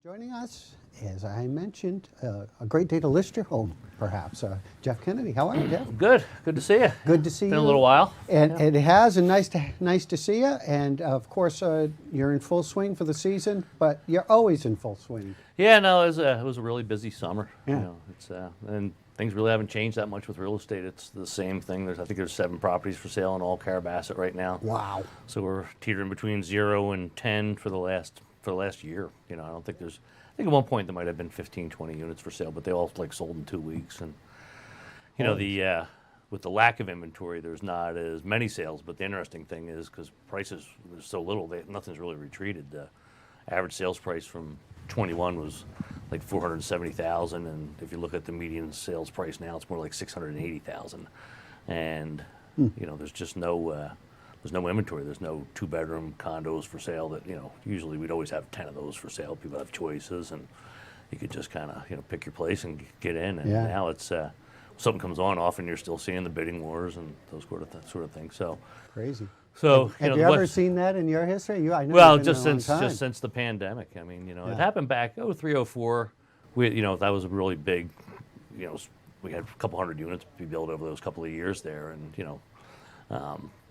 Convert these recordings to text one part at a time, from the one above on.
Joining us, as I mentioned, a great day to list your home, perhaps. Jeff Kennedy, how are you, Jeff? Good. Good to see you. Good to see you. Been a little while. And it has, and nice to see you. And of course, you're in full swing for the season, but you're always in full swing. Yeah, no, it was a really busy summer. Yeah. You know, it's and things really haven't changed that much with real estate. It's the same thing. I think there's 7 properties for sale in all Carabasset right now. Wow. So we're teetering between 0 and 10 for the last year. You know, I think at one point there might have been 15, 20 units for sale, but they all sold in 2 weeks. And you know, with the lack of inventory, there's not as many sales. But the interesting thing is, because prices there's so little, nothing's really retreated. The average sales price from 21 was like 470,000, and if you look at the median sales price now, it's more like 680,000. And you know, there's just there's no inventory. There's no 2-bedroom condos for sale that, you know, usually we'd always have 10 of those for sale. People have choices, and you could just kind of, you know, pick your place and get in. And now it's something comes on, often you're still seeing the bidding wars and those sort of things. So crazy. So have you ever seen that in your history? I know well, you've been just since the pandemic. I mean, you know, it happened back 03, 04. You know, that was a really big. You know, we had a couple hundred units be built over those couple of years there, and you know.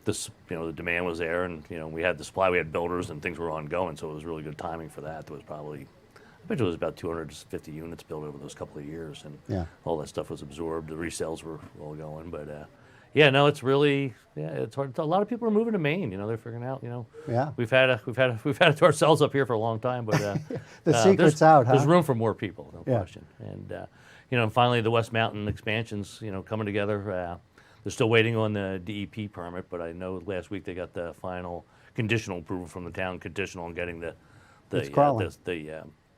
The demand was there, and you know, we had the supply, we had builders, and things were ongoing, so it was really good timing for that. There was probably, I bet it was about 250 units built over those couple of years, and all that stuff was absorbed. The resales were all going, but yeah, no, it's really, it's hard. A lot of people are moving to Maine. You know, they're figuring out. You know, we've had it to ourselves up here for a long time, but the secret's out. Huh? There's room for more people, no question. And you know, finally the West Mountain expansions, you know, coming together. They're still waiting on the DEP permit, but I know last week they got the final conditional approval from the town, conditional on getting the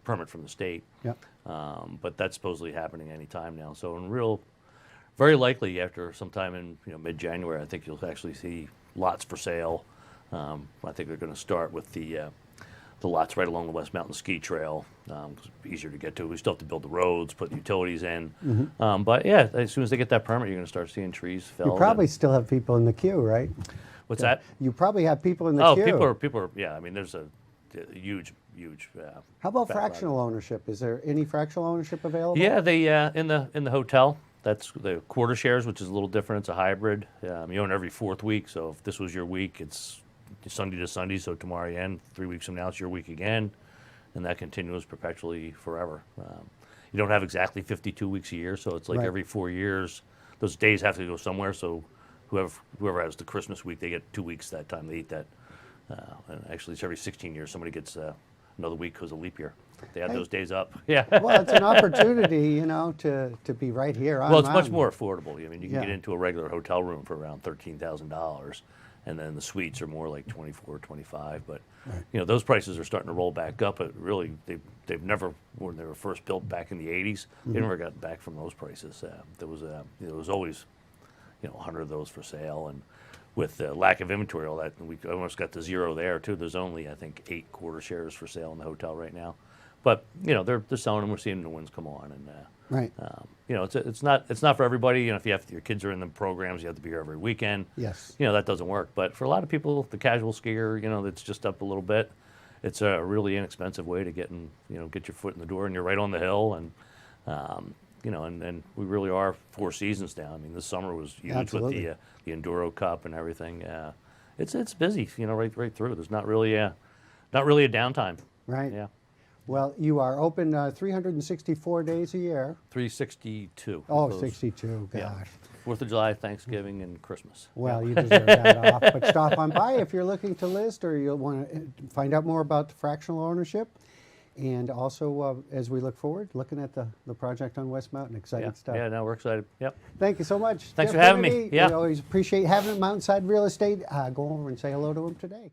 permit from the state. Yep. But that's supposedly happening any time now. So very likely after sometime in mid-January, I think you'll actually see lots for sale. I think they're going to start with the lots right along the West Mountain Ski Trail. It's easier to get to. We still have to build the roads, put utilities in. But yeah, as soon as they get that permit, you're going to start seeing trees felled. You probably still have people in the queue, right? What's that? You probably have people in the queue. People are. Yeah, I mean, there's a huge. How about fractional ownership? Is there any fractional ownership available? Yeah, in the hotel. That's the quarter shares, which is a little different. It's a hybrid. You own every 4th week. So if this was your week, it's Sunday to Sunday, so tomorrow you end. 3 weeks from now, it's your week again, and that continues perpetually forever. You don't have exactly 52 weeks a year, so it's like every 4 years, those days have to go somewhere. So whoever has the Christmas week, they get 2 weeks that time. They eat that. And actually, it's every 16 years somebody gets another week because of leap year. They add those days up. Yeah. Well, it's an opportunity, you know, to be right here on Well, it's Mountain. much more affordable. I mean, you can get into a regular hotel room for around $13,000. And then the suites are more like 24, 25. But you know, those prices are starting to roll back up. But really, they've never, when they were first built back in the 80s, they never got back from those prices. There was always 100 of those for sale, and with the lack of inventory, all that, we almost got to 0 there too. There's only, I think, 8 quarter shares for sale in the hotel right now. But you know, they're selling them. We're seeing new ones come on, and you know, it's not for everybody. You know, if your kids are in the programs, you have to be here every weekend. Yes. You know, that doesn't work. But for a lot of people, the casual skier, you know, that's just up a little bit. It's a really inexpensive way to get your foot in the door, and you're right on the hill, and you know, and we really are 4 seasons now. I mean, this summer was huge with the Enduro Cup and everything. It's busy, you know, right through. There's not really a downtime. Right. Yeah. Well, you are open 364 days a year. 362. Oh, 62, gosh. Yeah. 4th of July, Thanksgiving, and Christmas. Well, you deserve that off. But stop on by if you're looking to list or you'll want to find out more about the fractional ownership. And also, as we look forward, looking at the project on West Mountain, exciting stuff. Yeah, no, we're excited. Yep. Thank you so much. Thanks Jeff for having Kennedy. me. Yeah. We always appreciate having him. Mountainside Real Estate. Go over and say hello to him today.